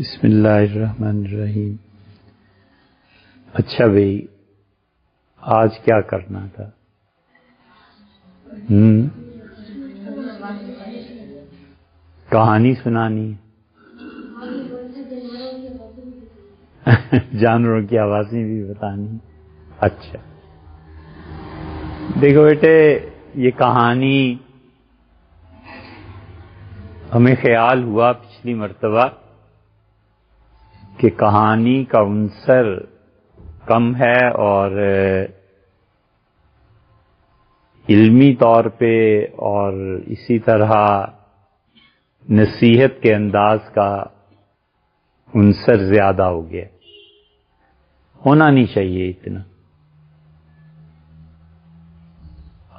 بسم اللہ الرحمن الرحیم۔ اچھا بھائی، آج کیا کرنا تھا؟ کہانی سنانی، جانوروں کی آوازیں بھی بتانی۔ اچھا دیکھو بیٹے، یہ کہانی ہمیں خیال ہوا پچھلی مرتبہ کہ کہانی کا عنصر کم ہے اور علمی طور پہ اور اسی طرح نصیحت کے انداز کا عنصر زیادہ ہو گیا۔ ہونا نہیں چاہیے اتنا۔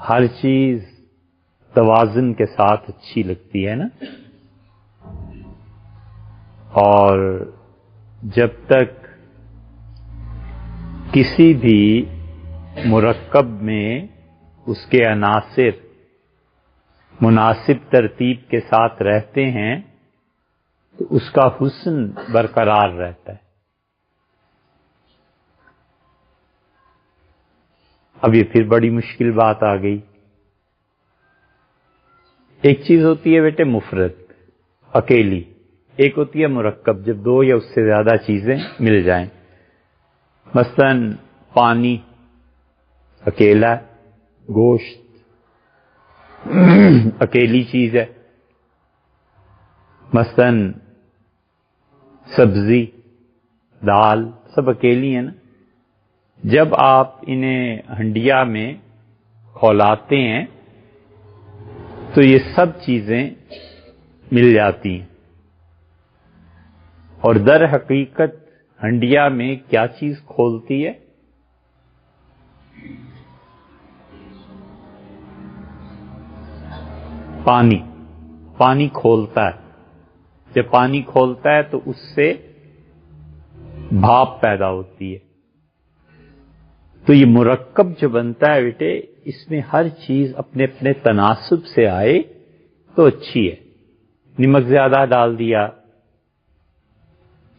ہر چیز توازن کے ساتھ اچھی لگتی ہے نا، اور جب تک کسی بھی مرکب میں اس کے عناصر مناسب ترتیب کے ساتھ رہتے ہیں تو اس کا حسن برقرار رہتا ہے۔ اب یہ پھر بڑی مشکل بات آ گئی۔ ایک چیز ہوتی ہے بیٹے مفرد، اکیلی، ایک ہوتی ہے مرکب، جب دو یا اس سے زیادہ چیزیں مل جائیں۔ مثلا پانی اکیلا، گوشت اکیلی چیز ہے، مثلا سبزی، دال، سب اکیلی ہیں نا۔ جب آپ انہیں ہنڈیا میں کھولاتے ہیں تو یہ سب چیزیں مل جاتی ہیں، اور در حقیقت ہنڈیا میں کیا چیز کھولتی ہے؟ پانی کھولتا ہے۔ جب پانی کھولتا ہے تو اس سے بھاپ پیدا ہوتی ہے۔ تو یہ مرکب جو بنتا ہے بیٹے، اس میں ہر چیز اپنے اپنے تناسب سے آئے تو اچھی ہے۔ نمک زیادہ ڈال دیا،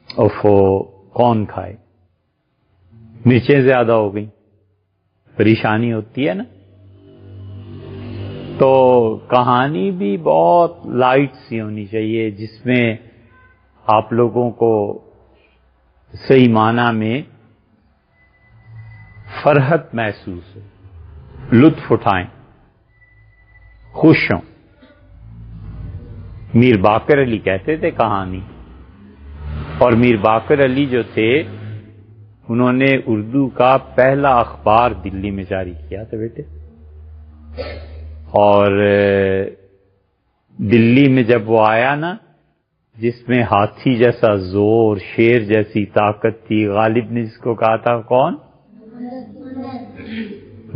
اوفو کون کھائے؟ مرچیں زیادہ ہو گئیں، پریشانی ہوتی ہے نا۔ تو کہانی بھی بہت لائٹ سی ہونی چاہیے، جس میں آپ لوگوں کو صحیح معنی میں فرحت محسوس ہو، لطف اٹھائیں، خوش ہوں۔ میر باقر علی کہتے تھے کہانی، اور میر باقر علی جو تھے انہوں نے اردو کا پہلا اخبار دلی میں جاری کیا تھا بیٹے، اور دلی میں جب وہ آیا نا، جس میں ہاتھی جیسا زور، شیر جیسی طاقت تھی، غالب نے جس کو کہا تھا کون؟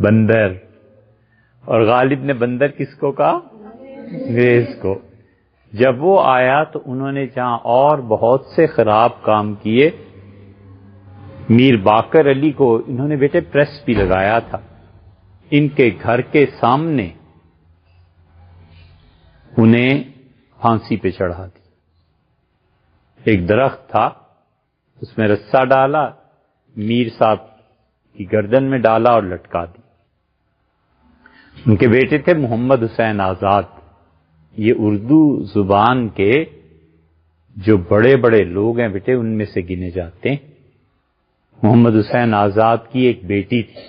بندر۔ اور غالب نے بندر کس کو کہا؟ انگریز کو۔ جب وہ آیا تو انہوں نے جہاں اور بہت سے خراب کام کیے، میر باقر علی کو انہوں نے بیٹے پریس بھی لگایا تھا۔ ان کے گھر کے سامنے انہیں پھانسی پہ چڑھا دی۔ ایک درخت تھا، اس میں رسا ڈالا، میر صاحب کی گردن میں ڈالا اور لٹکا دی۔ ان کے بیٹے تھے محمد حسین آزاد۔ یہ اردو زبان کے جو بڑے بڑے لوگ ہیں بیٹے، ان میں سے گنے جاتے ہیں۔ محمد حسین آزاد کی ایک بیٹی تھی۔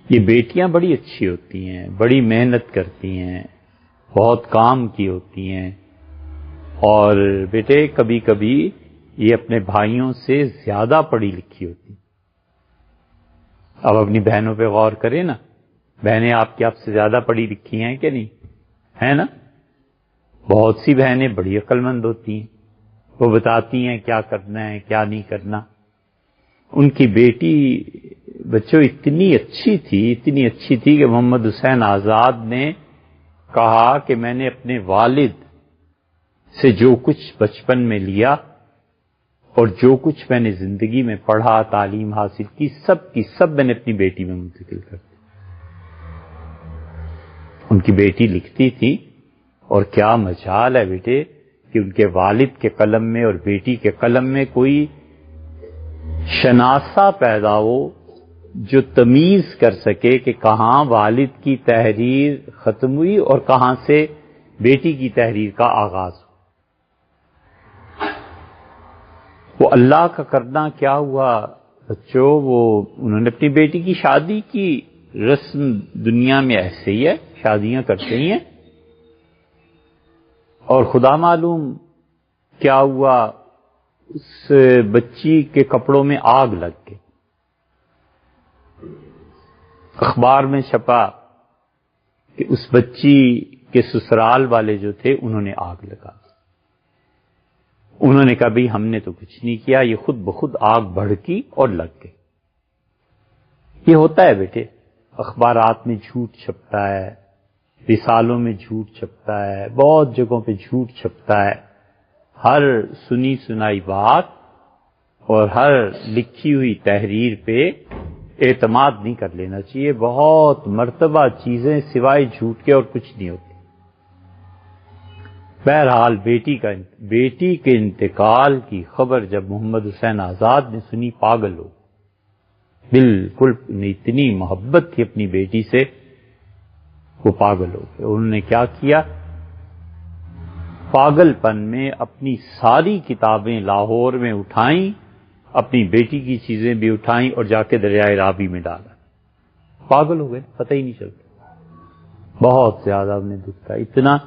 یہ بیٹیاں بڑی اچھی ہوتی ہیں، بڑی محنت کرتی ہیں، بہت کام کی ہوتی ہیں، اور بیٹے کبھی کبھی یہ اپنے بھائیوں سے زیادہ پڑھی لکھی ہوتی ہیں۔ اب اپنی بہنوں پہ غور کریں نا، بہنیں آپ کی آپ سے زیادہ پڑھی لکھی ہیں کہ نہیں؟ ہے نا؟ بہت سی بہنیں بڑی عقل مند ہوتی ہیں، وہ بتاتی ہیں کیا کرنا ہے کیا نہیں کرنا۔ ان کی بیٹی بچوں اتنی اچھی تھی کہ محمد حسین آزاد نے کہا کہ میں نے اپنے والد سے جو کچھ بچپن میں لیا اور جو کچھ میں نے زندگی میں پڑھا، تعلیم حاصل کی سب میں نے اپنی بیٹی میں منتقل کر دی۔ ان کی بیٹی لکھتی تھی، اور کیا مجال ہے بیٹے کہ ان کے والد کے قلم میں اور بیٹی کے قلم میں کوئی شناسہ پیدا ہو جو تمیز کر سکے کہ کہاں والد کی تحریر ختم ہوئی اور کہاں سے بیٹی کی تحریر کا آغاز ہو۔ وہ اللہ کا کرنا کیا ہوا بچوں، وہ انہوں نے اپنی بیٹی کی شادی کی، رسم دنیا میں ایسے ہی ہے، شادیاں کرتے ہی ہیں، اور خدا معلوم کیا ہوا، اس بچی کے کپڑوں میں آگ لگ گئی، اخبار میں چھپا کہ اس بچی کے سسرال والے جو تھے انہوں نے آگ لگا۔ انہوں نے کہا بھئی ہم نے تو کچھ نہیں کیا، یہ خود بخود آگ بھڑکی اور لگ گئی۔ یہ ہوتا ہے بیٹے، اخبارات میں جھوٹ چھپتا ہے، رسالوں میں جھوٹ چھپتا ہے، بہت جگہوں پہ جھوٹ چھپتا ہے۔ ہر سنی سنائی بات اور ہر لکھی ہوئی تحریر پہ اعتماد نہیں کر لینا چاہیے۔ بہت مرتبہ چیزیں سوائے جھوٹ کے اور کچھ نہیں ہوتی۔ بہرحال بیٹی کے انتقال کی خبر جب محمد حسین آزاد نے سنی، پاگل ہو، بالکل اتنی محبت تھی اپنی بیٹی سے، وہ پاگل ہو گئے۔ انہوں نے کیا کیا، پاگل پن میں اپنی ساری کتابیں لاہور میں اٹھائیں، اپنی بیٹی کی چیزیں بھی اٹھائیں اور جا کے دریائے رابی میں ڈالا۔ پاگل ہو گئے، پتہ ہی نہیں چلتا۔ بہت زیادہ ہم نے دکھ تھا، اتنا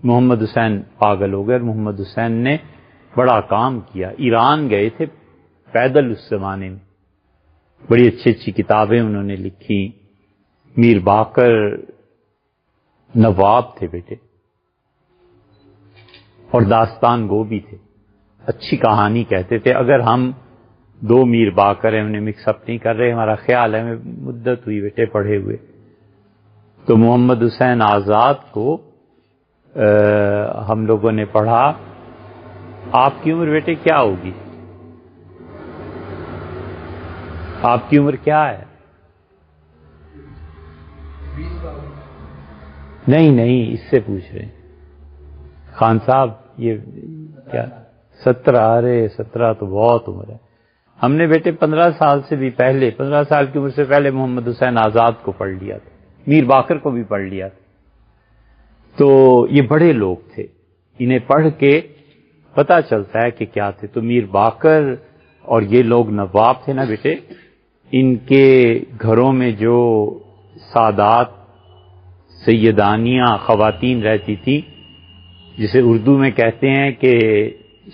محمد حسین پاگل ہو گئے۔ اور محمد حسین نے بڑا کام کیا، ایران گئے تھے پیدل اس زمانے میں، بڑی اچھی اچھی کتابیں انہوں نے لکھی۔ میر باقر نواب تھے بیٹے، اور داستان گو بھی تھے، اچھی کہانی کہتے تھے۔ اگر ہم دو میر باقر ہیں، انہیں مکس اپ نہیں کر رہے، ہمارا خیال ہے، ہمیں مدت ہوئی بیٹے پڑھے ہوئے، تو محمد حسین آزاد کو ہم لوگوں نے پڑھا۔ آپ کی عمر بیٹے کیا ہوگی؟ آپ کی عمر کیا ہے؟ نہیں، اس سے پوچھ رہے ہیں خان صاحب، یہ کیا 17؟ ارے 17 تو بہت عمر ہے۔ ہم نے بیٹے 15 سال سے بھی پہلے، 15 سال کی عمر سے پہلے محمد حسین آزاد کو پڑھ لیا تھا، میر باقر کو بھی پڑھ لیا تھا۔ تو یہ بڑے لوگ تھے، انہیں پڑھ کے پتہ چلتا ہے کہ کیا تھے۔ تو میر باقر اور یہ لوگ نواب تھے نا بیٹے، ان کے گھروں میں جو سادات سیدانیاں خواتین رہتی تھیں، جسے اردو میں کہتے ہیں کہ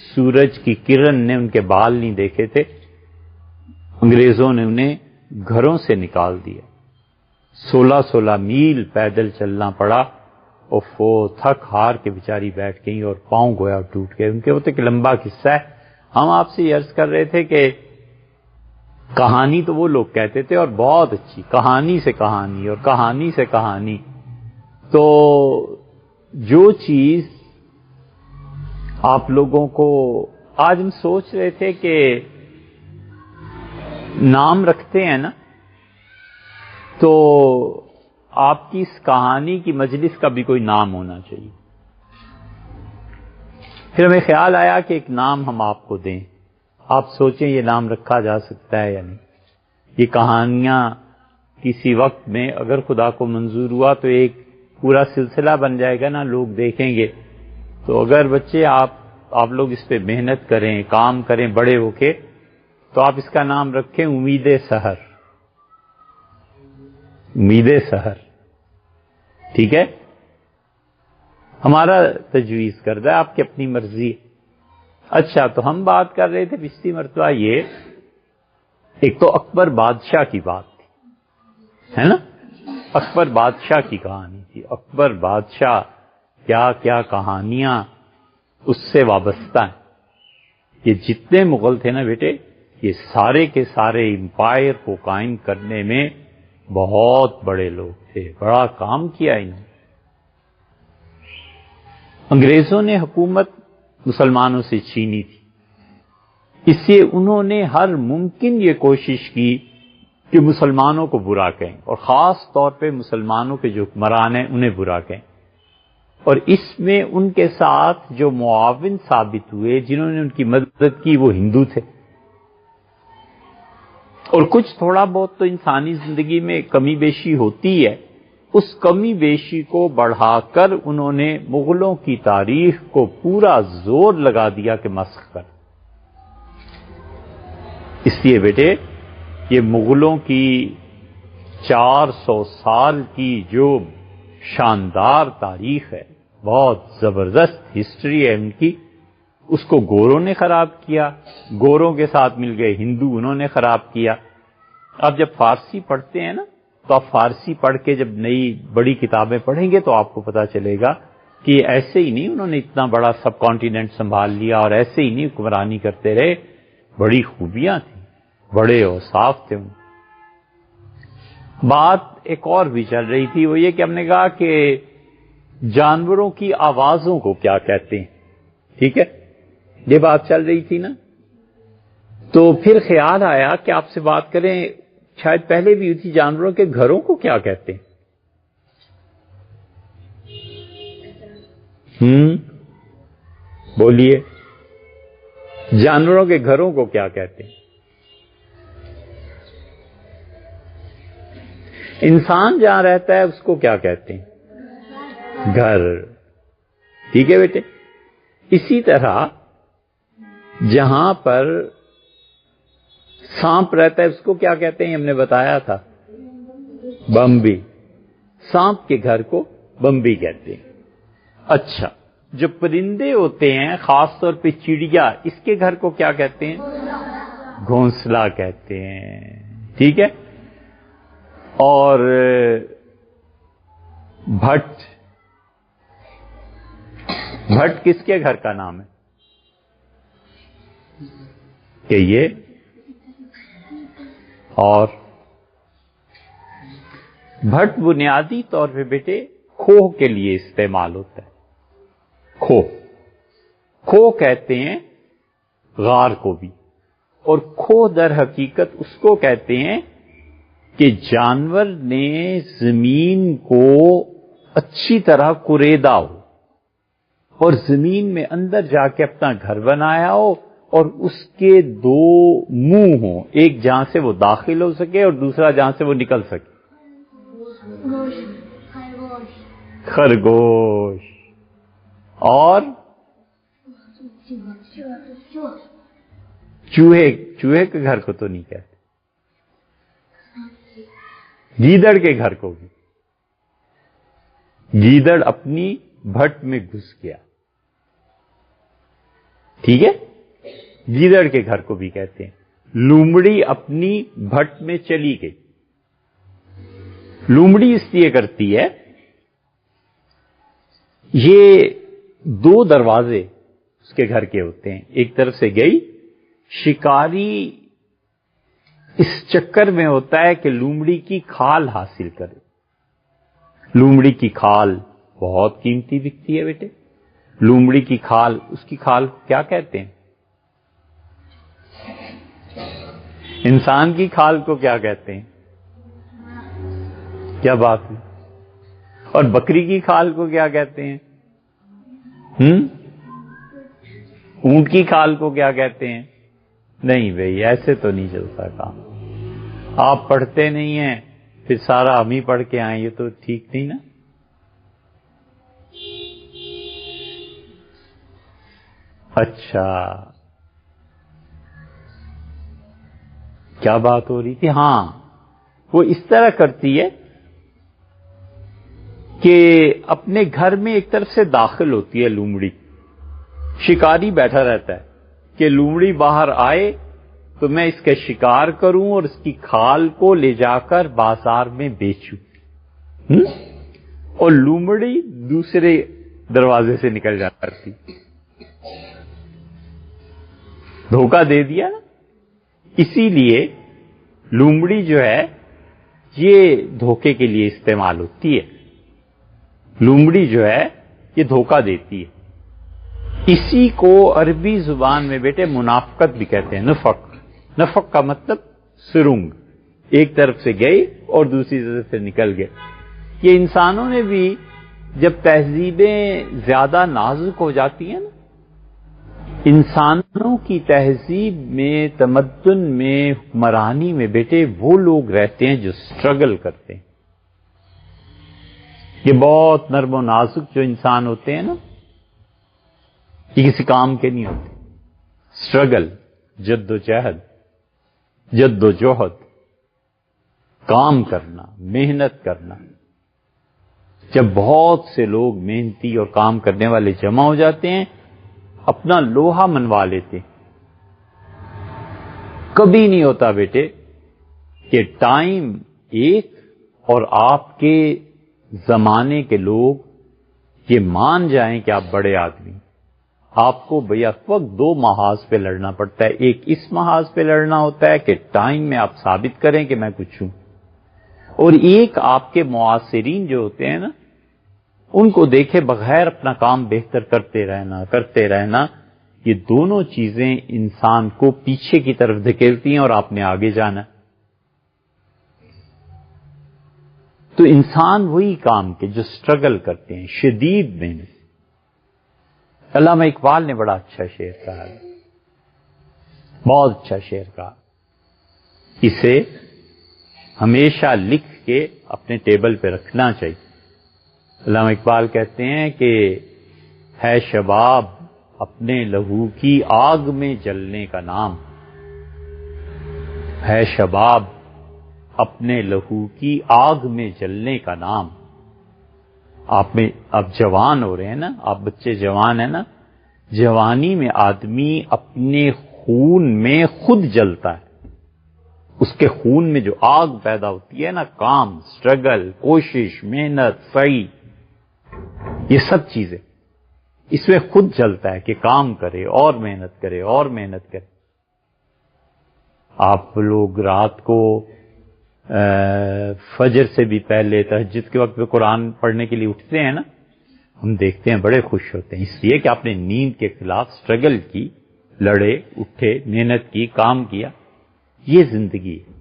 سورج کی کرن نے ان کے بال نہیں دیکھے تھے، انگریزوں نے انہیں گھروں سے نکال دیا، 16 میل پیدل چلنا پڑا، اور وہ تھک ہار کے بیچاری بیٹھ گئی اور پاؤں گویا ٹوٹ گئے ان کے۔ وہ تو ایک لمبا قصہ ہے۔ ہم آپ سے یہ عرض کر رہے تھے کہ کہانی تو وہ لوگ کہتے تھے، اور بہت اچھی کہانی سے کہانی اور کہانی سے کہانی۔ تو جو چیز آپ لوگوں کو آج ہم سوچ رہے تھے کہ نام رکھتے ہیں نا، تو آپ کی اس کہانی کی مجلس کا بھی کوئی نام ہونا چاہیے۔ پھر ہمیں خیال آیا کہ ایک نام ہم آپ کو دیں، آپ سوچیں یہ نام رکھا جا سکتا ہے یا نہیں۔ یہ کہانیاں کسی وقت میں اگر خدا کو منظور ہوا تو ایک پورا سلسلہ بن جائے گا نا، لوگ دیکھیں گے۔ تو اگر بچے آپ لوگ اس پہ محنت کریں، کام کریں بڑے ہو کے، تو آپ اس کا نام رکھیں امید سحر۔ امید سحر، ٹھیک ہے؟ ہمارا تجویز کردہ ہے، آپ کی اپنی مرضی۔ اچھا، تو ہم بات کر رہے تھے پچھلی مرتبہ، یہ ایک تو اکبر بادشاہ کی بات تھی، ہے نا؟ اکبر بادشاہ کی کہانی تھی۔ اکبر بادشاہ کیا کیا کہانیاں اس سے وابستہ ہیں۔ یہ جتنے مغل تھے نا بیٹے، یہ سارے کے سارے امپائر کو قائم کرنے میں بہت بڑے لوگ تھے، بڑا کام کیا انہوں نے۔ انگریزوں نے حکومت مسلمانوں سے چھینی تھی، اس سے انہوں نے ہر ممکن یہ کوشش کی کہ مسلمانوں کو برا کہیں، اور خاص طور پہ مسلمانوں کے جو حکمران ہیں انہیں برا کہیں۔ اور اس میں ان کے ساتھ جو معاون ثابت ہوئے، جنہوں نے ان کی مدد کی، وہ ہندو تھے۔ اور کچھ تھوڑا بہت تو انسانی زندگی میں کمی بیشی ہوتی ہے، اس کمی بیشی کو بڑھا کر انہوں نے مغلوں کی تاریخ کو پورا زور لگا دیا کہ مسخ کر۔ اس لیے بیٹے یہ مغلوں کی 400 سال کی جو شاندار تاریخ ہے، بہت زبردست ہسٹری ہے ان کی، اس کو گوروں نے خراب کیا، گوروں کے ساتھ مل گئے ہندو، انہوں نے خراب کیا۔ اب جب فارسی پڑھتے ہیں نا، تو آپ فارسی پڑھ کے جب نئی بڑی کتابیں پڑھیں گے تو آپ کو پتا چلے گا کہ ایسے ہی نہیں انہوں نے اتنا بڑا سب کانٹیننٹ سنبھال لیا اور ایسے ہی نہیں حکمرانی کرتے رہے، بڑی خوبیاں تھیں، بڑے اوصاف تھے ان۔ بات ایک اور بھی چل رہی تھی، وہ یہ کہ ہم نے کہا کہ جانوروں کی آوازوں کو کیا کہتے ہیں، ٹھیک ہے، یہ بات چل رہی تھی نا۔ تو پھر خیال آیا کہ آپ سے بات کریں، شاید پہلے بھی ہوئی تھی، جانوروں کے گھروں کو کیا کہتے ہیں؟ بولیے، جانوروں کے گھروں کو کیا کہتے ہیں؟ انسان جہاں رہتا ہے اس کو کیا کہتے ہیں؟ گھر، ٹھیک ہے بیٹے۔ اسی طرح جہاں پر سانپ رہتا ہے اس کو کیا کہتے ہیں؟ ہم نے بتایا تھا، بمبی۔ سانپ کے گھر کو بمبی کہتے ہیں۔ اچھا، جو پرندے ہوتے ہیں خاص طور پہ چڑیا، اس کے گھر کو کیا کہتے ہیں؟ گھونسلہ کہتے ہیں، ٹھیک ہے۔ اور بھٹ، بھٹ کس کے گھر کا نام ہے؟ کہ یہ اور بھٹ بنیادی طور پہ بیٹے کھوہ کے لیے استعمال ہوتا ہے۔ کھوہ، کھوہ کہتے ہیں غار کو بھی، اور کھوہ در حقیقت اس کو کہتے ہیں کہ جانور نے زمین کو اچھی طرح کریدا ہو اور زمین میں اندر جا کے اپنا گھر بنایا ہو، اور اس کے دو منہ ہوں، ایک جہاں سے وہ داخل ہو سکے اور دوسرا جہاں سے وہ نکل سکے۔ خرگوش، اور چوہے، چوہے کے گھر کو تو نہیں کہتے، گیدڑ کے گھر کو بھی۔ گیدڑ اپنی بھٹ میں گھس گیا، ٹھیک ہے، گیدڑ کے گھر کو بھی کہتے ہیں۔ لومڑی اپنی بھٹ میں چلی گئی۔ لومڑی اس لیے کرتی ہے، یہ دو دروازے اس کے گھر کے ہوتے ہیں، ایک طرف سے گئی، شکاری اس چکر میں ہوتا ہے کہ لومڑی کی کھال حاصل کرے۔ لومڑی کی کھال بہت قیمتی بکتی ہے بیٹے۔ لومڑی کی کھال، اس کی کھال کیا کہتے ہیں؟ انسان کی کھال کو کیا کہتے ہیں؟ کیا بات ہے؟ اور بکری کی کھال کو کیا کہتے ہیں؟ اونٹ کی کھال کو کیا کہتے ہیں؟ نہیں بھئی، ایسے تو نہیں چلتا کام۔ آپ پڑھتے نہیں ہیں پھر سارا ہم ہی پڑھ کے آئیں، یہ تو ٹھیک نہیں نا۔ اچھا، کیا بات ہو رہی تھی؟ ہاں، وہ اس طرح کرتی ہے کہ اپنے گھر میں ایک طرف سے داخل ہوتی ہے لومڑی۔ شکاری بیٹھا رہتا ہے کہ لومڑی باہر آئے تو میں اس کا شکار کروں اور اس کی کھال کو لے جا کر بازار میں بیچوں، اور لومڑی دوسرے دروازے سے نکل جاتی۔ دھوکہ دے دیا نا۔ اسی لیے لومڑی جو ہے یہ دھوکے کے لیے استعمال ہوتی ہے۔ لومڑی جو ہے یہ دھوکہ دیتی ہے۔ اسی کو عربی زبان میں بیٹے منافقت بھی کہتے ہیں، نفق۔ نفق کا مطلب سرنگ، ایک طرف سے گئی اور دوسری طرف سے نکل گئے۔ یہ انسانوں نے بھی جب تہذیبیں زیادہ نازک ہو جاتی ہیں نا، انسانوں کی تہذیب میں، تمدن میں، حکمرانی میں بیٹے وہ لوگ رہتے ہیں جو سٹرگل کرتے ہیں. یہ بہت نرم و نازک جو انسان ہوتے ہیں نا، یہ کسی کام کے نہیں ہوتے. سٹرگل، جد و جہد، جد و جہد، کام کرنا، محنت کرنا. جب بہت سے لوگ محنتی اور کام کرنے والے جمع ہو جاتے ہیں، اپنا لوہا منوا لیتے. کبھی نہیں ہوتا بیٹے کہ ٹائم ایک اور آپ کے زمانے کے لوگ یہ مان جائیں کہ آپ بڑے آدمی. آپ کو بیک وقت دو محاذ پہ لڑنا پڑتا ہے. ایک اس محاذ پہ لڑنا ہوتا ہے کہ ٹائم میں آپ ثابت کریں کہ میں کچھ ہوں، اور ایک آپ کے معاصرین جو ہوتے ہیں نا، ان کو دیکھے بغیر اپنا کام بہتر کرتے رہنا. یہ دونوں چیزیں انسان کو پیچھے کی طرف دھکیلتی ہیں اور آپ نے آگے جانا. تو انسان وہی کام کے جو سٹرگل کرتے ہیں، شدید محنت. علامہ اقبال نے بڑا اچھا شعر کہا ہے، بہت اچھا شعر کہا. اسے ہمیشہ لکھ کے اپنے ٹیبل پہ رکھنا چاہیے. علامہ اقبال کہتے ہیں کہ ہے شباب اپنے لہو کی آگ میں جلنے کا نام، ہے شباب اپنے لہو کی آگ میں جلنے کا نام. آپ میں اب جوان ہو رہے ہیں نا، آپ بچے جوان ہیں نا، جوانی میں آدمی اپنے خون میں خود جلتا ہے. اس کے خون میں جو آگ پیدا ہوتی ہے نا، کام، سٹرگل، کوشش، محنت، سعی، یہ سب چیزیں اس میں خود جلتا ہے کہ کام کرے اور محنت کرے اور محنت کرے. آپ لوگ رات کو فجر سے بھی پہلے تہجد کے وقت پہ قرآن پڑھنے کے لیے اٹھتے ہیں نا، ہم دیکھتے ہیں بڑے خوش ہوتے ہیں، اس لیے کہ آپ نے نیند کے خلاف سٹرگل کی، لڑے، اٹھے، محنت کی، کام کیا. یہ زندگی ہے.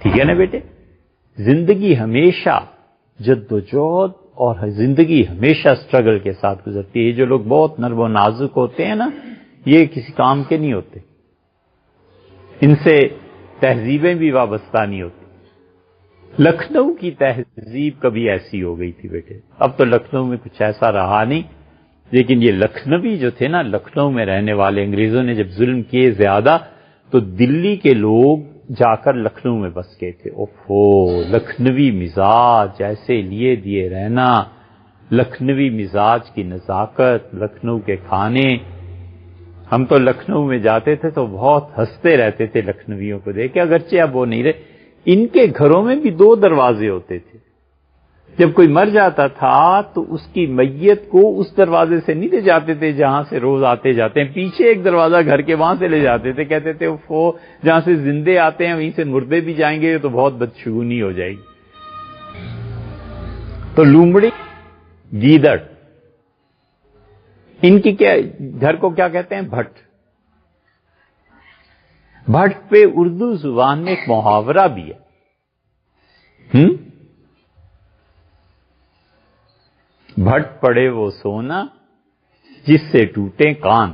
ٹھیک ہے نا بیٹے؟ زندگی ہمیشہ جد و جہد اور زندگی ہمیشہ سٹرگل کے ساتھ گزرتی ہے. جو لوگ بہت نرم و نازک ہوتے ہیں نا، یہ کسی کام کے نہیں ہوتے. ان سے تہذیبیں بھی وابستہ نہیں ہوتی. لکھنؤ کی تہذیب کبھی ایسی ہو گئی تھی بیٹے. اب تو لکھنؤ میں کچھ ایسا رہا نہیں، لیکن یہ لکھنوی جو تھے نا، لکھنؤ میں رہنے والے، انگریزوں نے جب ظلم کیے زیادہ تو دلی کے لوگ جا کر لکھنؤ میں بس گئے تھے. اوفو، لکھنوی مزاج ایسے لیے دیے رہنا، لکھنوی مزاج کی نزاکت، لکھنؤ کے کھانے. ہم تو لکھنؤ میں جاتے تھے تو بہت ہنستے رہتے تھے لکھنویوں کو دیکھ کے، اگرچہ اب وہ نہیں رہے. ان کے گھروں میں بھی دو دروازے ہوتے تھے. جب کوئی مر جاتا تھا تو اس کی میت کو اس دروازے سے نہیں لے جاتے تھے جہاں سے روز آتے جاتے ہیں، پیچھے ایک دروازہ گھر کے وہاں سے لے جاتے تھے. کہتے تھے وہ جہاں سے زندے آتے ہیں وہیں سے مردے بھی جائیں گے تو بہت بدشگونی ہو جائے گی. تو لومڑی، گیدڑ، ان کی کیا گھر کو کیا کہتے ہیں؟ بھٹ. بھٹ پہ اردو زبان میں ایک محاورہ بھی ہے. بھٹ پڑے وہ سونا جس سے ٹوٹے کان.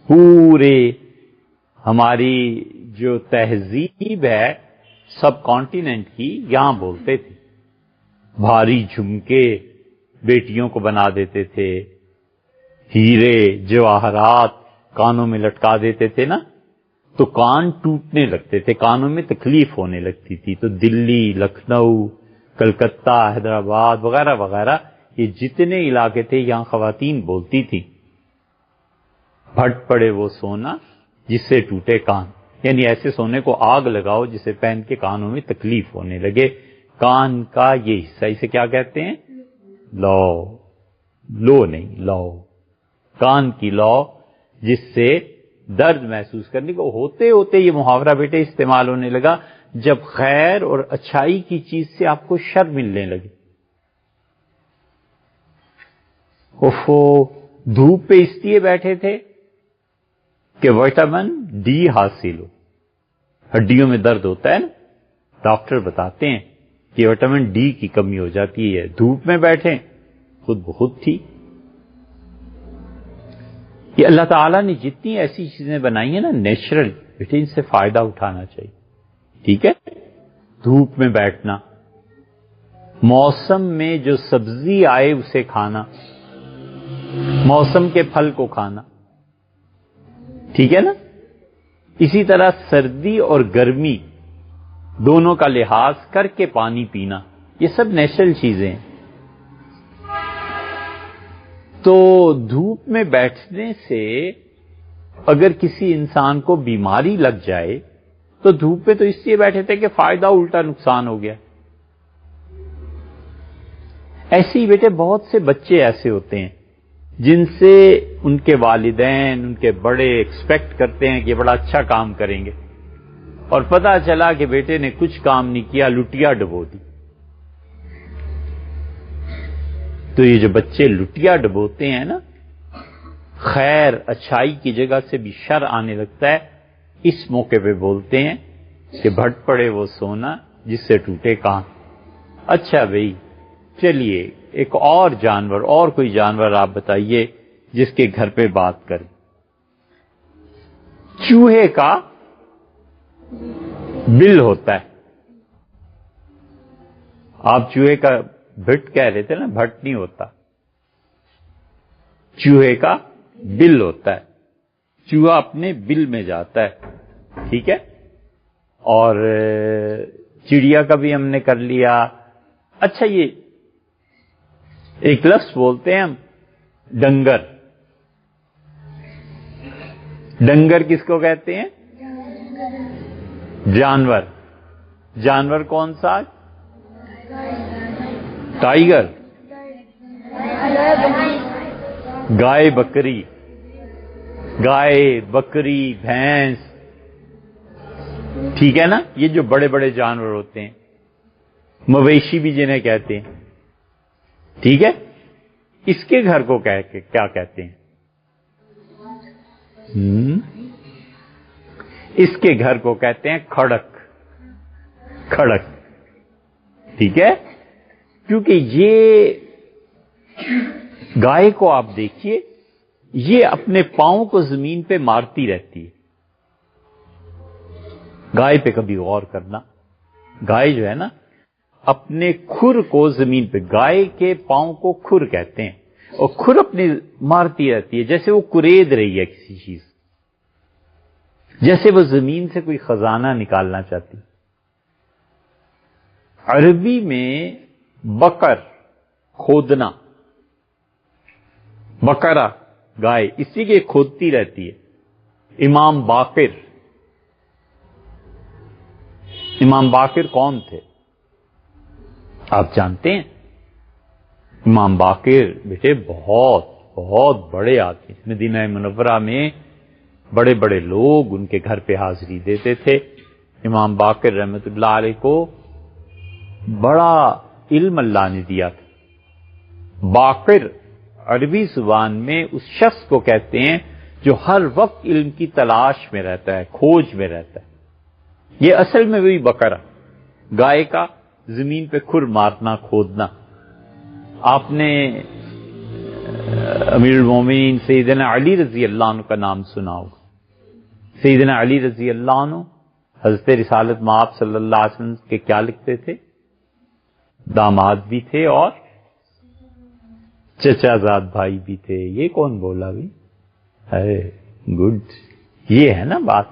پورے ہماری جو تہذیب ہے سب کانٹیننٹ کی یہاں بولتے تھے. بھاری جھمکے بیٹیوں کو بنا دیتے تھے، ہیرے جواہرات کانوں میں لٹکا دیتے تھے نا، تو کان ٹوٹنے لگتے تھے، کانوں میں تکلیف ہونے لگتی تھی. تو دلی، لکھنؤ، کلکتہ، حیدرآباد وغیرہ وغیرہ یہ جتنے علاقے تھے یہاں خواتین بولتی تھی بھٹ پڑے وہ سونا جس سے ٹوٹے کان. یعنی ایسے سونے کو آگ لگاؤ جسے پہن کے کانوں میں تکلیف ہونے لگے. کان کا یہ حصہ، اسے کیا کہتے ہیں؟ لو. لو نہیں، لو. کان کی لو جس سے درد محسوس کرنے کو ہوتے ہوتے یہ محاورہ بیٹے استعمال ہونے لگا جب خیر اور اچھائی کی چیز سے آپ کو شر ملنے لگے. اوفو، دھوپ پہ اس لیے بیٹھے تھے کہ وٹامن ڈی حاصل ہو. ہڈیوں میں درد ہوتا ہے نا، ڈاکٹر بتاتے ہیں کہ وٹامن ڈی کی کمی ہو جاتی ہے. دھوپ میں بیٹھیں خود بخود تھی. یہ اللہ تعالیٰ نے جتنی ایسی چیزیں بنائی ہیں نا نیچرل، بیٹے ان سے فائدہ اٹھانا چاہیے. ٹھیک ہے، دھوپ میں بیٹھنا، موسم میں جو سبزی آئے اسے کھانا، موسم کے پھل کو کھانا. ٹھیک ہے نا. اسی طرح سردی اور گرمی دونوں کا لحاظ کر کے پانی پینا، یہ سب نیچرل چیزیں ہیں. تو دھوپ میں بیٹھنے سے اگر کسی انسان کو بیماری لگ جائے تو دھوپ پہ تو اس لیے بیٹھے تھے کہ فائدہ الٹا نقصان ہو گیا. ایسے ہی بیٹے بہت سے بچے ایسے ہوتے ہیں جن سے ان کے والدین، ان کے بڑے ایکسپیکٹ کرتے ہیں کہ بڑا اچھا کام کریں گے، اور پتہ چلا کہ بیٹے نے کچھ کام نہیں کیا، لٹیا ڈبو دی. تو یہ جو بچے لٹیا ڈبوتے ہیں نا، خیر اچھائی کی جگہ سے بھی شر آنے لگتا ہے. اس موقع پہ بولتے ہیں کہ بھٹ پڑے وہ سونا جس سے ٹوٹے کان. اچھا بھئی چلیے ایک اور جانور، اور کوئی جانور آپ بتائیے جس کے گھر پہ بات کریں. چوہے کا بل ہوتا ہے. آپ چوہے کا بھٹ کہہ رہے تھے نا، بھٹ نہیں ہوتا، چوہے کا بل ہوتا ہے. چوہا اپنے بل میں جاتا ہے. ٹھیک ہے. اور چڑیا کا بھی ہم نے کر لیا. اچھا یہ ایک لفظ بولتے ہیں ہم ڈنگر. ڈنگر کس کو کہتے ہیں؟ جانور. جانور کون سا؟ ٹائیگر، گائے بکری، گائے بکری بھینس. ٹھیک ہے نا. یہ جو بڑے بڑے جانور ہوتے ہیں، مویشی بھی جنہیں کہتے ہیں. ٹھیک ہے. اس کے گھر کو کیا کہتے ہیں؟ اس کے گھر کو کہتے ہیں کھڑک. کھڑک. ٹھیک ہے. کیونکہ یہ گائے کو آپ دیکھیے، یہ اپنے پاؤں کو زمین پہ مارتی رہتی ہے. گائے پہ کبھی غور کرنا. گائے جو ہے نا اپنے کھر کو زمین پہ، گائے کے پاؤں کو کھر کہتے ہیں، اور کھر اپنی مارتی رہتی ہے جیسے وہ کرید رہی ہے کسی چیز، جیسے وہ زمین سے کوئی خزانہ نکالنا چاہتی. عربی میں بکر کھودنا، بکرا گائے، اسی کے کھودتی رہتی ہے. امام باقر. امام باقر کون تھے آپ جانتے ہیں؟ امام باقر بیٹے بہت بہت بڑے آدمی. مدینہ منورہ میں بڑے بڑے لوگ ان کے گھر پہ حاضری دیتے تھے. امام باقر رحمت اللہ علیہ کو بڑا علم اللہ نے دیا تھا. باقر عربی زبان میں اس شخص کو کہتے ہیں جو ہر وقت علم کی تلاش میں رہتا ہے، کھوج میں رہتا ہے. یہ اصل میں وہی بکرا، گائے کا زمین پہ کھر مارنا، کھودنا. آپ نے امیر المومنین سیدنا علی رضی اللہ عنہ کا نام سنا ہوگا. سیدنا علی رضی اللہ عنہ حضرت رسالت مآب صلی اللہ علیہ وسلم کے کیا لکھتے تھے؟ داماد بھی تھے اور چچا زاد بھائی بھی تھے. یہ کون بولا بھی؟ گڈ. یہ ہے نا بات.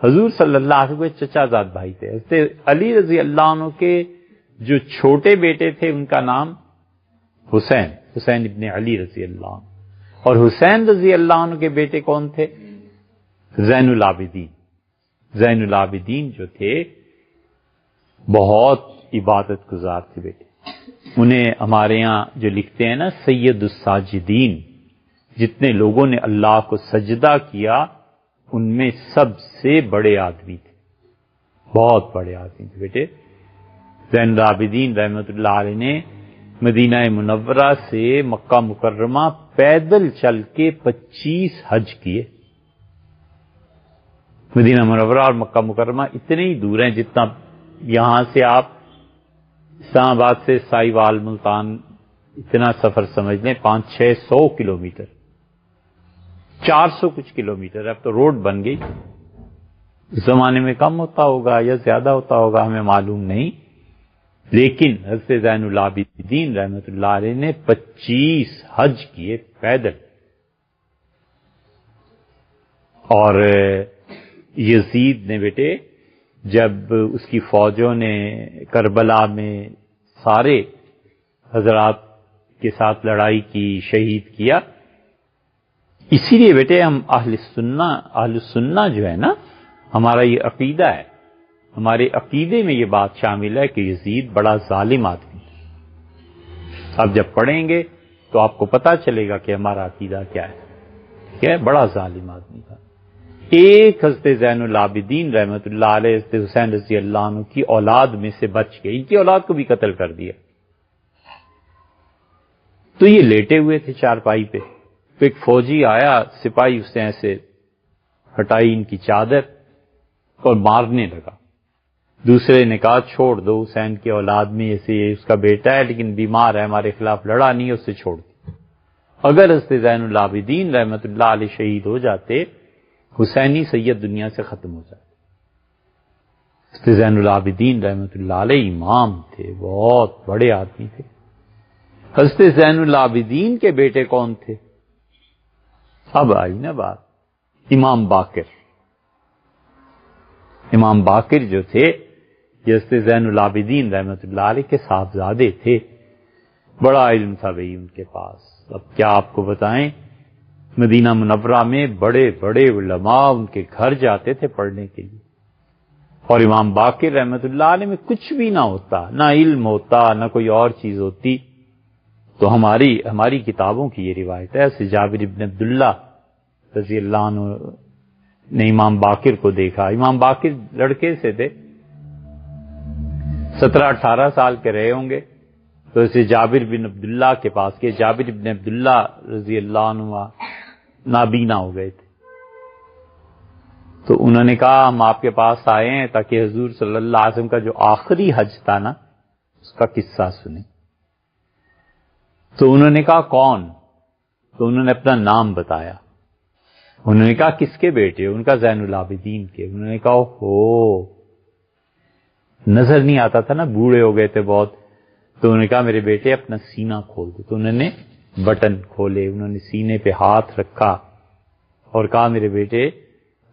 حضور صلی اللہ علیہ وسلم کے چچا زاد بھائی تھے. حضرت علی رضی اللہ عنہ کے جو چھوٹے بیٹے تھے ان کا نام حسین، حسین ابن علی رضی اللہ عنہ. اور حسین رضی اللہ عنہ کے بیٹے کون تھے؟ زین العابدین. زین العابدین جو تھے بہت عبادت گزار تھے بیٹے. انہیں ہمارے ہاں جو لکھتے ہیں نا سید الساجدین، جتنے لوگوں نے اللہ کو سجدہ کیا ان میں سب سے بڑے آدمی تھے، بہت بڑے آدمی تھے بیٹے. زین العابدین رحمت اللہ علیہ نے مدینہ منورہ سے مکہ مکرمہ پیدل چل کے 25 حج کیے. مدینہ منورہ اور مکہ مکرمہ اتنے ہی دور ہیں جتنا یہاں سے آپ اسلام آباد سے سائیوال ملتان اتنا سفر سمجھ لیں 500-600 کلومیٹر، 400 کچھ کلومیٹر، اب تو روڈ بن گئی، اس زمانے میں کم ہوتا ہوگا یا زیادہ ہوتا ہوگا ہمیں معلوم نہیں، لیکن حضرت زین العابدین رحمۃ اللہ علیہ نے 25 حج کیے پیدل، اور یزید نے بیٹے جب اس کی فوجوں نے کربلا میں سارے حضرات کے ساتھ لڑائی کی، شہید کیا، اسی لیے بیٹے ہم اہل سنہ جو ہے نا، ہمارا یہ عقیدہ ہے، ہمارے عقیدے میں یہ بات شامل ہے کہ یزید بڑا ظالم آدمی ہے۔ اب جب پڑھیں گے تو آپ کو پتا چلے گا کہ ہمارا عقیدہ کیا ہے، ٹھیک ہے، بڑا ظالم آدمی تھا۔ ایک حضرت زین العابدین رحمۃ اللہ علیہ حضرت حسین رضی اللہ عنہ کی اولاد میں سے بچ گئے، ان کی اولاد کو بھی قتل کر دیا۔ تو یہ لیٹے ہوئے تھے چارپائی پہ، تو ایک فوجی آیا، سپاہی اس نے ایسے ہٹائی ان کی چادر اور مارنے لگا۔ دوسرے نے کہا چھوڑ دو، حسین کی اولاد میں ایسے یہ اس کا بیٹا ہے لیکن بیمار ہے، ہمارے خلاف لڑا نہیں ہے، اسے چھوڑ دو۔ اگر حضرت زین العابدین رحمۃ اللہ علیہ شہید ہو جاتے، حسینی سید دنیا سے ختم ہو جاتے۔ حضرت زین العابدین رحمۃ اللہ علیہ امام تھے، بہت بڑے آدمی تھے۔ حضرت زین العابدین کے بیٹے کون تھے؟ اب آئی نا بات، امام باقر۔ امام باقر جو تھے یہ حضرت زین العابدین رحمۃ اللہ علیہ کے صاحبزادے تھے، بڑا علم تھا بھئی ان کے پاس۔ اب کیا آپ کو بتائیں، مدینہ منورہ میں بڑے بڑے علماء ان کے گھر جاتے تھے پڑھنے کے لیے، اور امام باقر رحمۃ اللہ علیہ میں کچھ بھی نہ ہوتا، نہ علم ہوتا، نہ کوئی اور چیز ہوتی۔ تو ہماری کتابوں کی یہ روایت ہے، ایسے جابر ابن عبداللہ رضی اللہ عنہ نے امام باقر کو دیکھا۔ امام باقر لڑکے سے تھے، 17-18 سال کے رہے ہوں گے، تو اسے جابر بن عبداللہ کے پاس کے، جابر ابن عبداللہ رضی اللہ عنہ نابینا ہو گئے تھے، تو انہوں نے کہا ہم آپ کے پاس آئے ہیں تاکہ حضور صلی اللہ علیہ وسلم کا جو آخری حج تھا نا اس کا قصہ سنیں۔ تو انہوں نے کہا کون؟ تو انہوں نے اپنا نام بتایا۔ انہوں نے کہا کس کے بیٹے؟ ان کا زین العابدین کے۔ انہوں نے کہا اوہو، نظر نہیں آتا تھا نا، بوڑھے ہو گئے تھے بہت۔ تو انہوں نے کہا میرے بیٹے اپنا سینہ کھول دو۔ تو انہوں نے بٹن کھولے، انہوں نے سینے پہ ہاتھ رکھا اور کہا میرے بیٹے،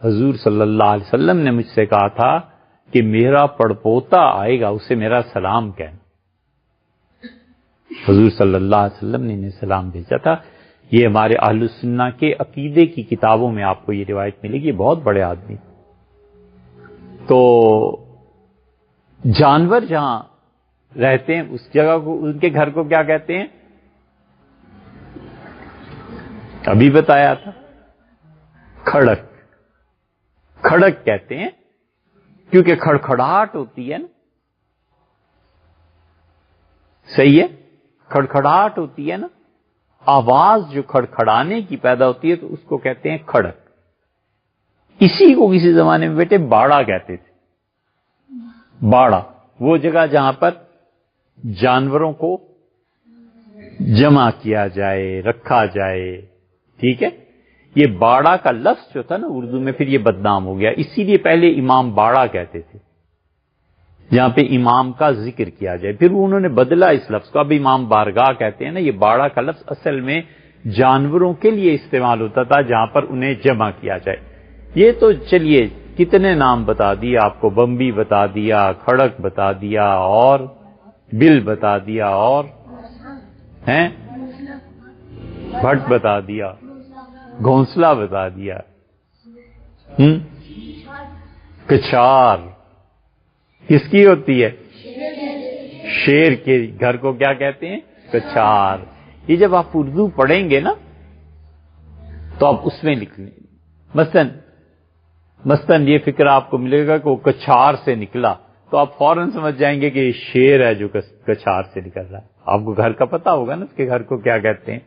حضور صلی اللہ علیہ وسلم نے مجھ سے کہا تھا کہ میرا پڑپوتا آئے گا، اسے میرا سلام کہنا۔ حضور صلی اللہ علیہ وسلم نے انہیں سلام بھیجا تھا۔ یہ ہمارے اہل السنہ کے عقیدے کی کتابوں میں آپ کو یہ روایت ملے گی، بہت بڑے آدمی۔ تو جانور جہاں رہتے ہیں اس جگہ کو، ان کے گھر کو کیا کہتے ہیں؟ ابھی بتایا تھا، کھڑک۔ کھڑک کہتے ہیں کیونکہ کھڑکھڑاہٹ ہوتی ہے نا، صحیح ہے، کھڑکھڑاہٹ ہوتی ہے نا، آواز جو کھڑکھڑانے کی پیدا ہوتی ہے تو اس کو کہتے ہیں کھڑک۔ اسی کو کسی زمانے میں بیٹے باڑا کہتے تھے۔ باڑا وہ جگہ جہاں پر جانوروں کو جمع کیا جائے، رکھا جائے، ٹھیک ہے۔ یہ باڑا کا لفظ جو تھا نا اردو میں پھر یہ بدنام ہو گیا، اسی لیے پہلے امام باڑا کہتے تھے جہاں پہ امام کا ذکر کیا جائے، پھر انہوں نے بدلا اس لفظ کو، اب امام بارگاہ کہتے ہیں نا۔ یہ باڑا کا لفظ اصل میں جانوروں کے لیے استعمال ہوتا تھا جہاں پر انہیں جمع کیا جائے۔ یہ تو چلیے کتنے نام بتا دیا آپ کو، بمبی بتا دیا، کھڑک بتا دیا، اور بل بتا دیا، اور ہیں بھٹ بتا دیا، گھونسلہ بتا دیا، کچھار کس کی ہوتی ہے؟ شیر کے گھر کو کیا کہتے ہیں؟ کچھار۔ یہ جب آپ اردو پڑھیں گے نا تو آپ اس میں لکھ لیں، مثلاً یہ فکر آپ کو ملے گا کہ وہ کچھار سے نکلا، تو آپ فوراً سمجھ جائیں گے کہ یہ شیر ہے جو کچھار سے نکل رہا ہے۔ آپ کو گھر کا پتہ ہوگا نا اس کے گھر کو کیا کہتے ہیں۔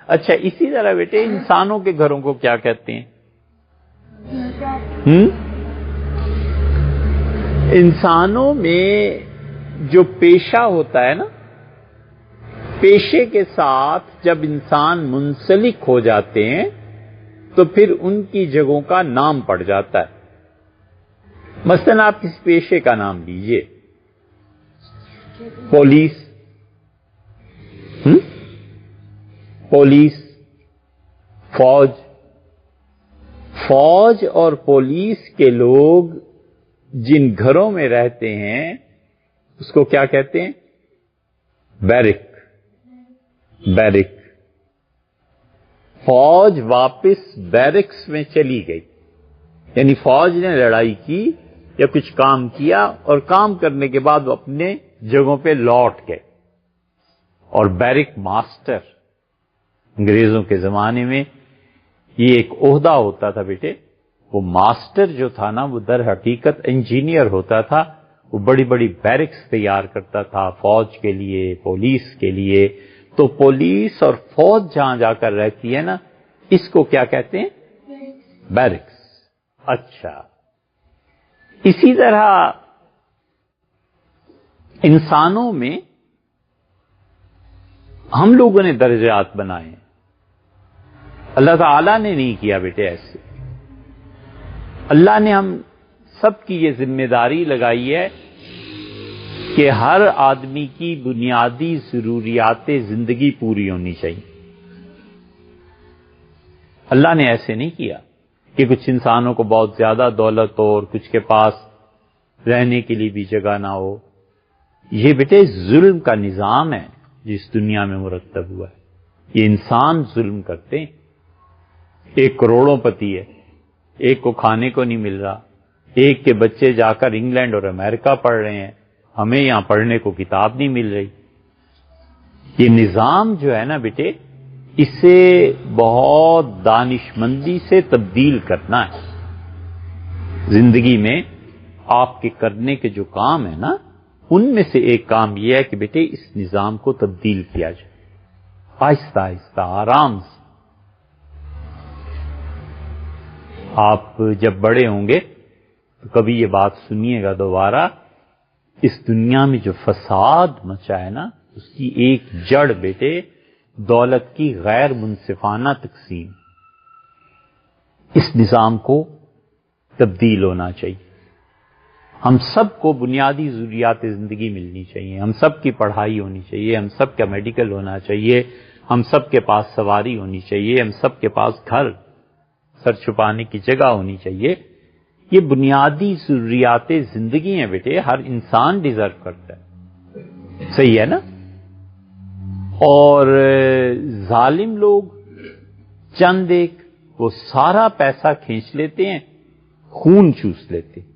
اچھا اسی طرح بیٹے انسانوں کے گھروں کو کیا کہتے ہیں؟ انسانوں میں جو پیشہ ہوتا ہے نا، پیشے کے ساتھ جب انسان منسلک ہو جاتے ہیں تو پھر ان کی جگہوں کا نام پڑ جاتا ہے۔ مثلا آپ کسی پیشے کا نام لیجئے، پولیس، پولیس، فوج اور پولیس کے لوگ جن گھروں میں رہتے ہیں اس کو کیا کہتے ہیں؟ بیرک۔ فوج واپس بیرکس میں چلی گئی، یعنی فوج نے لڑائی کی یا کچھ کام کیا اور کام کرنے کے بعد وہ اپنے جگہوں پہ لوٹ گئے۔ اور بیرک ماسٹر، انگریزوں کے زمانے میں یہ ایک عہدہ ہوتا تھا بیٹے، وہ ماسٹر جو تھا نا وہ در حقیقت انجینئر ہوتا تھا، وہ بڑی بڑی بیرکس تیار کرتا تھا فوج کے لیے، پولیس کے لیے۔ تو پولیس اور فوج جہاں جا کر رہتی ہے نا، اس کو کیا کہتے ہیں؟ بیرکس۔ اچھا، اسی طرح انسانوں میں ہم لوگوں نے درجات بنائے ہیں، اللہ تعالیٰ نے نہیں کیا بیٹے ایسے۔ اللہ نے ہم سب کی یہ ذمہ داری لگائی ہے کہ ہر آدمی کی بنیادی ضروریات زندگی پوری ہونی چاہیے۔ اللہ نے ایسے نہیں کیا کہ کچھ انسانوں کو بہت زیادہ دولت ہو اور کچھ کے پاس رہنے کے لیے بھی جگہ نہ ہو۔ یہ بیٹے ظلم کا نظام ہے جس دنیا میں مرتب ہوا ہے، یہ انسان ظلم کرتے ہیں۔ ایک کروڑوں پتی ہے، ایک کو کھانے کو نہیں مل رہا، ایک کے بچے جا کر انگلینڈ اور امریکہ پڑھ رہے ہیں، ہمیں یہاں پڑھنے کو کتاب نہیں مل رہی۔ یہ نظام جو ہے نا بیٹے، اسے بہت دانش مندی سے تبدیل کرنا ہے۔ زندگی میں آپ کے کرنے کے جو کام ہے نا، ان میں سے ایک کام یہ ہے کہ بیٹے اس نظام کو تبدیل کیا جائے، آہستہ آہستہ، آرام سے۔ آپ جب بڑے ہوں گے تو کبھی یہ بات سنیے گا دوبارہ، اس دنیا میں جو فساد مچا ہے نا، اس کی ایک جڑ بیٹے دولت کی غیر منصفانہ تقسیم۔ اس نظام کو تبدیل ہونا چاہیے۔ ہم سب کو بنیادی ضروریات زندگی ملنی چاہیے، ہم سب کی پڑھائی ہونی چاہیے، ہم سب کا میڈیکل ہونا چاہیے، ہم سب کے پاس سواری ہونی چاہیے، ہم سب کے پاس گھر، سر چھپانے کی جگہ ہونی چاہیے۔ یہ بنیادی ضروریات زندگی ہیں بیٹے، ہر انسان ڈیزرو کرتا ہے، صحیح ہے نا؟ اور ظالم لوگ چند ایک وہ سارا پیسہ کھینچ لیتے ہیں، خون چوس لیتے ہیں۔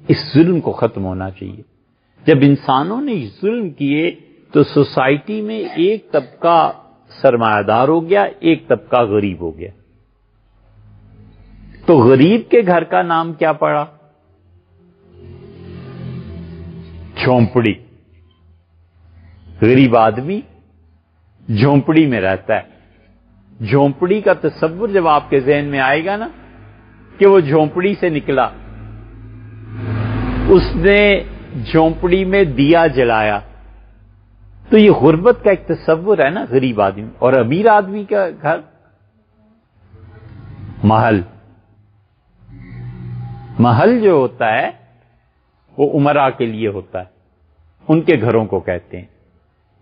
اس ظلم کو ختم ہونا چاہیے۔ جب انسانوں نے ظلم کیے تو سوسائٹی میں ایک طبقہ سرمایہ دار ہو گیا، ایک طبقہ غریب ہو گیا۔ تو غریب کے گھر کا نام کیا پڑا؟ جھونپڑی۔ غریب آدمی جھونپڑی میں رہتا ہے۔ جھونپڑی کا تصور جب آپ کے ذہن میں آئے گا نا کہ وہ جھونپڑی سے نکلا، اس نے جھونپڑی میں دیا جلایا، تو یہ غربت کا ایک تصور ہے نا غریب آدمی۔ اور امیر آدمی کا گھر محل۔ محل جو ہوتا ہے وہ امراء کے لیے ہوتا ہے، ان کے گھروں کو کہتے ہیں،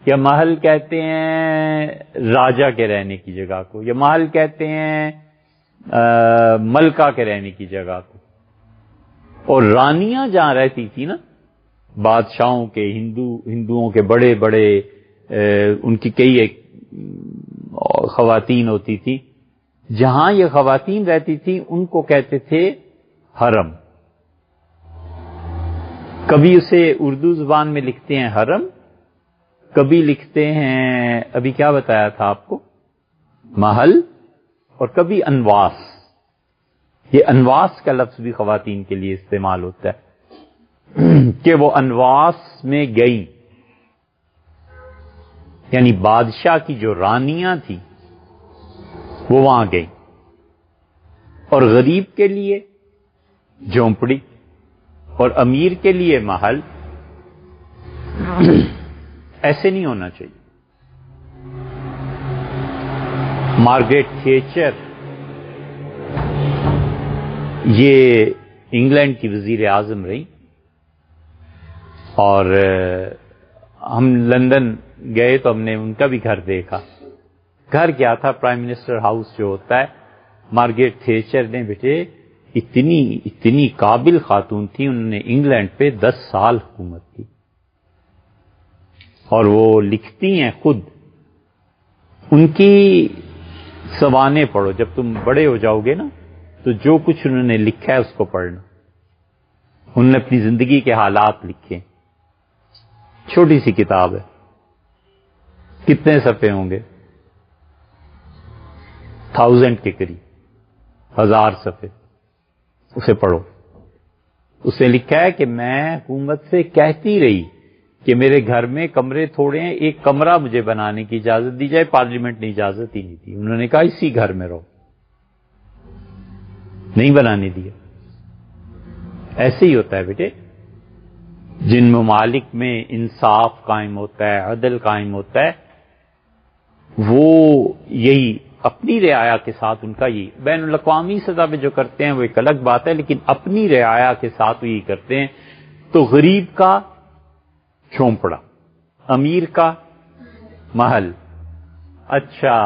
یا محل کہتے ہیں راجا کے رہنے کی جگہ کو، یا محل کہتے ہیں ملکہ کے رہنے کی جگہ کو۔ اور رانیاں جہاں رہتی تھی نا، بادشاہوں کے، ہندوؤں کے بڑے بڑے ان کی کئی ایک خواتین ہوتی تھی، جہاں یہ خواتین رہتی تھی ان کو کہتے تھے حرم۔ کبھی اسے اردو زبان میں لکھتے ہیں حرم، کبھی لکھتے ہیں، ابھی کیا بتایا تھا آپ کو، محل، اور کبھی انواس۔ یہ انواس کا لفظ بھی خواتین کے لیے استعمال ہوتا ہے کہ وہ انواس میں گئی، یعنی بادشاہ کی جو رانیاں تھیں وہ وہاں گئی۔ اور غریب کے لیے جھونپڑی، اور امیر کے لیے محل ایسے نہیں ہونا چاہیے. مارگریٹ تھیچر یہ انگلینڈ کی وزیر اعظم رہی، اور ہم لندن گئے تو ہم نے ان کا بھی گھر دیکھا. گھر کیا تھا؟ پرائم منسٹر ہاؤس جو ہوتا ہے. مارگریٹ تھیچر نے بیٹے اتنی قابل خاتون تھی، انہوں نے انگلینڈ پہ 10 سال حکومت کی. اور وہ لکھتی ہیں خود، ان کی سوانح پڑھو جب تم بڑے ہو جاؤ گے نا، تو جو کچھ انہوں نے لکھا ہے اس کو پڑھنا. انہوں نے اپنی زندگی کے حالات لکھے. چھوٹی سی کتاب ہے، کتنے صفحے ہوں گے؟ 1000 کے قریب، 1000 صفحے. اسے پڑھو. اس نے لکھا ہے کہ میں حکومت سے کہتی رہی کہ میرے گھر میں کمرے تھوڑے ہیں، ایک کمرہ مجھے بنانے کی اجازت دی جائے. پارلیمنٹ نے اجازت ہی نہیں دی. انہوں نے کہا اسی گھر میں رہو، نہیں بنانے دیا. ایسے ہی ہوتا ہے بیٹے. جن ممالک میں انصاف قائم ہوتا ہے، عدل قائم ہوتا ہے، وہ یہی اپنی رعایا کے ساتھ ان کا یہ بین الاقوامی سطح پہ جو کرتے ہیں وہ ایک الگ بات ہے، لیکن اپنی رعایا کے ساتھ وہ یہ کرتے ہیں. تو غریب کا جھونپڑا، امیر کا محل. اچھا،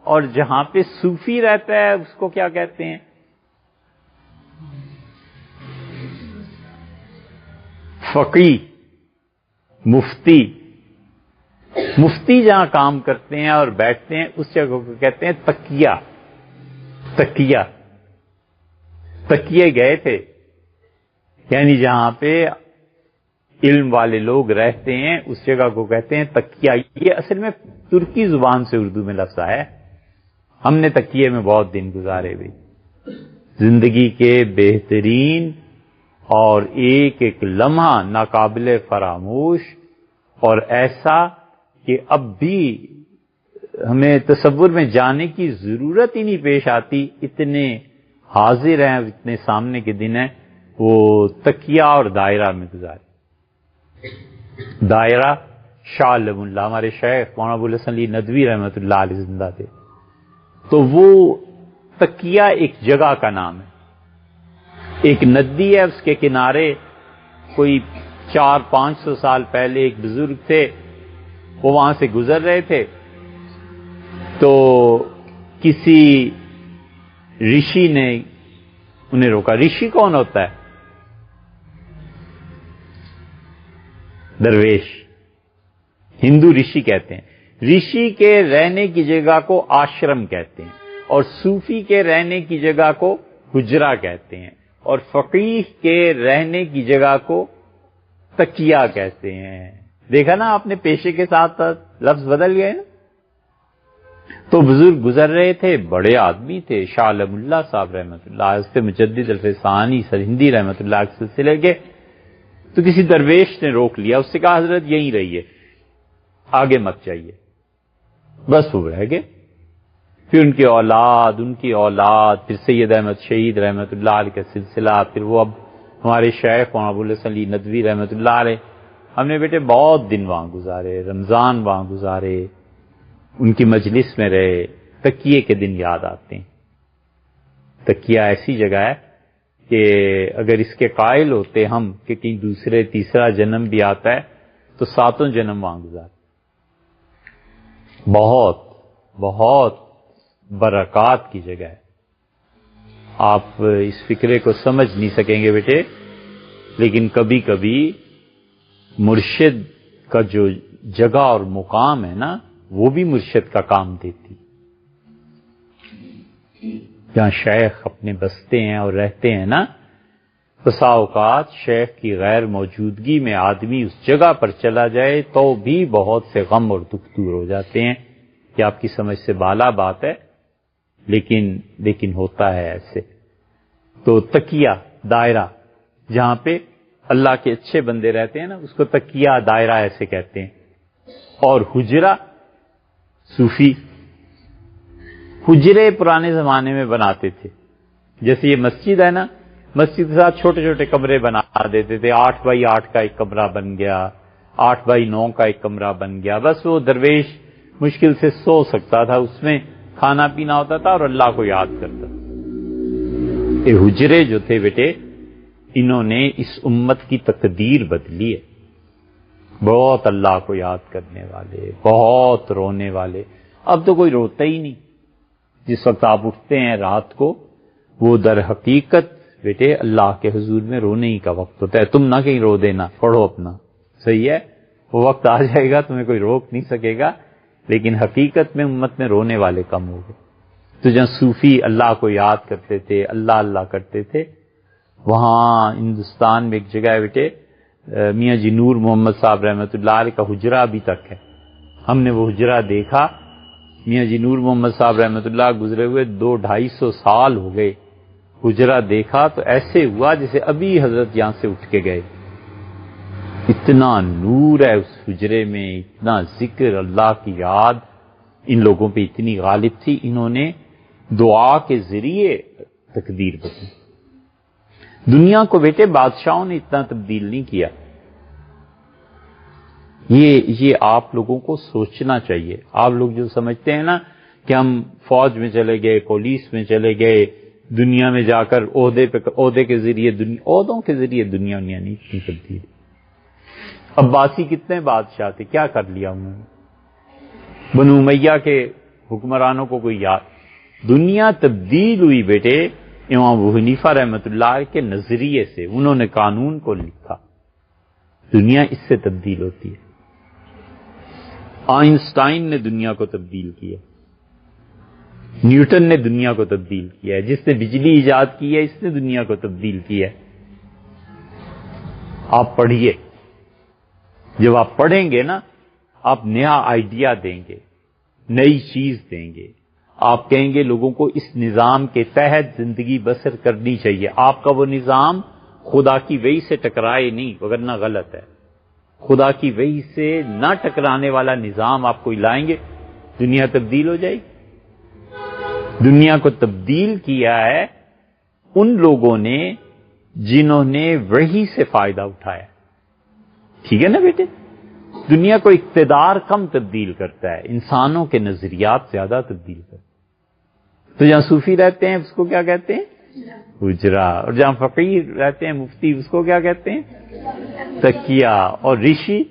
اور جہاں پہ صوفی رہتا ہے اس کو کیا کہتے ہیں؟ فقیہ، مفتی. مفتی جہاں کام کرتے ہیں اور بیٹھتے ہیں اس جگہ کو کہتے ہیں تکیہ. تکیہ، تکیے گئے تھے، یعنی جہاں پہ علم والے لوگ رہتے ہیں اس جگہ کو کہتے ہیں تکیہ. یہ اصل میں ترکی زبان سے اردو میں لفظ آیا ہے. ہم نے تکیے میں بہت دن گزارے بھی، زندگی کے بہترین اور ایک ایک لمحہ ناقابل فراموش، اور ایسا کہ اب بھی ہمیں تصور میں جانے کی ضرورت ہی نہیں پیش آتی، اتنے حاضر ہیں، اتنے سامنے کے دن ہیں. وہ تکیہ اور دائرہ میں گزارے. دائرہ شاہ علم اللہ، ہمارے شیخ مولانا ابو الحسن علی ندوی رحمۃ اللہ علیہ زندہ تھے، تو وہ تکیہ ایک جگہ کا نام ہے. ایک ندی ہے، اس کے کنارے کوئی 400-500 سال پہلے ایک بزرگ تھے، وہ وہاں سے گزر رہے تھے تو کسی رشی نے انہیں روکا. رشی کون ہوتا ہے؟ درویش. ہندو رشی کہتے ہیں. رشی کے رہنے کی جگہ کو آشرم کہتے ہیں، اور صوفی کے رہنے کی جگہ کو حجرہ کہتے ہیں، اور فقیہ کے رہنے کی جگہ کو تکیہ کہتے ہیں. دیکھا نا آپ نے، پیشے کے ساتھ لفظ بدل گئے نا. تو بزرگ گزر رہے تھے، بڑے آدمی تھے، شاہ علم اللہ صاحب رحمۃ اللہ، حضرت مجدد الفسانی سرہندی رحمۃ اللہ کے سلسلے کے. تو کسی درویش نے روک لیا، اس سے کہا حضرت یہیں رہیے، آگے مت جائیے. بس وہ رہ گئے. پھر ان کی اولاد، پھر سید احمد شہید رحمۃ اللہ علیہ کا سلسلہ، پھر وہ اب ہمارے شیخ مولانا ابو الحسن علی ندوی رحمۃ اللہ علیہ. ہم نے بیٹے بہت دن وہاں گزارے، رمضان وہاں گزارے، ان کی مجلس میں رہے. تکیے کے دن یاد آتے ہیں. تکیہ ایسی جگہ ہے کہ اگر اس کے قائل ہوتے ہم کہ کہیں دوسرے تیسرا جنم بھی آتا ہے تو 7 جنم وہاں گزارے. بہت بہت برکات کی جگہ ہے. آپ اس فکرے کو سمجھ نہیں سکیں گے بیٹے، لیکن کبھی کبھی مرشد کا جو جگہ اور مقام ہے نا، وہ بھی مرشد کا کام دیتی. جہاں شیخ اپنے بستے ہیں اور رہتے ہیں نا، بسا اوقات شیخ کی غیر موجودگی میں آدمی اس جگہ پر چلا جائے تو بھی بہت سے غم اور دکھ دور ہو جاتے ہیں. کہ آپ کی سمجھ سے بالا بات ہے، لیکن ہوتا ہے ایسے. تو تکیہ، دائرہ، جہاں پہ اللہ کے اچھے بندے رہتے ہیں نا، اس کو تکیہ دائرہ ایسے کہتے ہیں. اور حجرہ، صوفی حجرے پرانے زمانے میں بناتے تھے. جیسے یہ مسجد ہے نا، مسجد کے ساتھ چھوٹے چھوٹے کمرے بنا دیتے تھے، 8x8 کا ایک کمرہ بن گیا، 8x9 کا ایک کمرہ بن گیا، بس وہ درویش مشکل سے سو سکتا تھا، اس میں کھانا پینا ہوتا تھا اور اللہ کو یاد کرتا تھا۔ یہ حجرے جو تھے بیٹے، انہوں نے اس امت کی تقدیر بدلی ہے۔ بہت اللہ کو یاد کرنے والے، بہت رونے والے، اب تو کوئی روتا ہی نہیں۔ جس وقت آپ اٹھتے ہیں رات کو، وہ در حقیقت بیٹے اللہ کے حضور میں رونے ہی کا وقت ہوتا ہے۔ تم نہ کہیں رو دینا، پڑھو اپنا، صحیح ہے، وہ وقت آ جائے گا، تمہیں کوئی روک نہیں سکے گا، لیکن حقیقت میں امت میں رونے والے کم ہو گئے۔ تو جہاں صوفی اللہ کو یاد کرتے تھے، اللہ اللہ کرتے تھے، وہاں ہندوستان میں ایک جگہ ہے بیٹے، میاں جی نور محمد صاحب رحمۃ اللہ علیہ کا حجرہ ابھی تک ہے۔ ہم نے وہ حجرہ دیکھا، میاں جی نور محمد صاحب رحمۃ اللہ گزرے ہوئے 200-250 سال ہو گئے، حجرہ دیکھا تو ایسے ہوا جیسے ابھی حضرت یہاں سے اٹھ کے گئے۔ اتنا نور ہے اس حجرے میں، اتنا ذکر، اللہ کی یاد ان لوگوں پہ اتنی غالب تھی، انہوں نے دعا کے ذریعے تقدیر بدلی۔ دنیا کو بیٹے بادشاہوں نے اتنا تبدیل نہیں کیا۔ یہ آپ لوگوں کو سوچنا چاہیے۔ آپ لوگ جو سمجھتے ہیں نا کہ ہم فوج میں چلے گئے، پولیس میں چلے گئے، دنیا میں جا کر عہدے کے ذریعے عہدوں کے ذریعے دنیا نہیں اتنی تبدیل۔ عباسی کتنے بادشاہ تھے، کیا کر لیا انہوں نے؟ بنو امیہ کے حکمرانوں کو کوئی یاد؟ دنیا تبدیل ہوئی بیٹے امام ابو حنیفہ رحمۃ اللہ علیہ کے نظریے سے، انہوں نے قانون کو لکھا۔ دنیا اس سے تبدیل ہوتی ہے۔ آئنسٹائن نے دنیا کو تبدیل کیا، نیوٹن نے دنیا کو تبدیل کیا ہے، جس نے بجلی ایجاد کی ہے اس نے دنیا کو تبدیل کیا ہے۔ آپ پڑھیے، جب آپ پڑھیں گے نا آپ نیا آئیڈیا دیں گے، نئی چیز دیں گے، آپ کہیں گے لوگوں کو اس نظام کے تحت زندگی بسر کرنی چاہیے۔ آپ کا وہ نظام خدا کی وحی سے ٹکرائے نہیں، وگرنہ غلط ہے۔ خدا کی وحی سے نہ ٹکرانے والا نظام آپ کوئی لائیں گے، دنیا تبدیل ہو جائے گی۔ دنیا کو تبدیل کیا ہے ان لوگوں نے جنہوں نے وحی سے فائدہ اٹھایا۔ ٹھیک ہے نا بیٹے؟ دنیا کو اقتدار کم تبدیل کرتا ہے، انسانوں کے نظریات زیادہ تبدیل کرتا ہے۔ تو جہاں صوفی رہتے ہیں اس کو کیا کہتے ہیں؟ حجرہ۔ اور جہاں فقیر رہتے ہیں، مفتی، اس کو کیا کہتے ہیں؟ تکیہ۔ اور رشی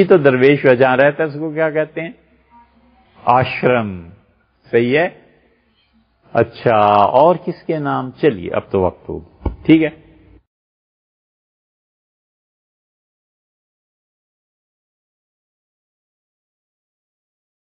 تو درویش ہے، جہاں رہتا ہے اس کو کیا کہتے ہیں؟ آشرم۔ صحیح ہے؟ اچھا، اور کس کے نام؟ چلیے اب تو وقت ہوگا، ٹھیک ہے۔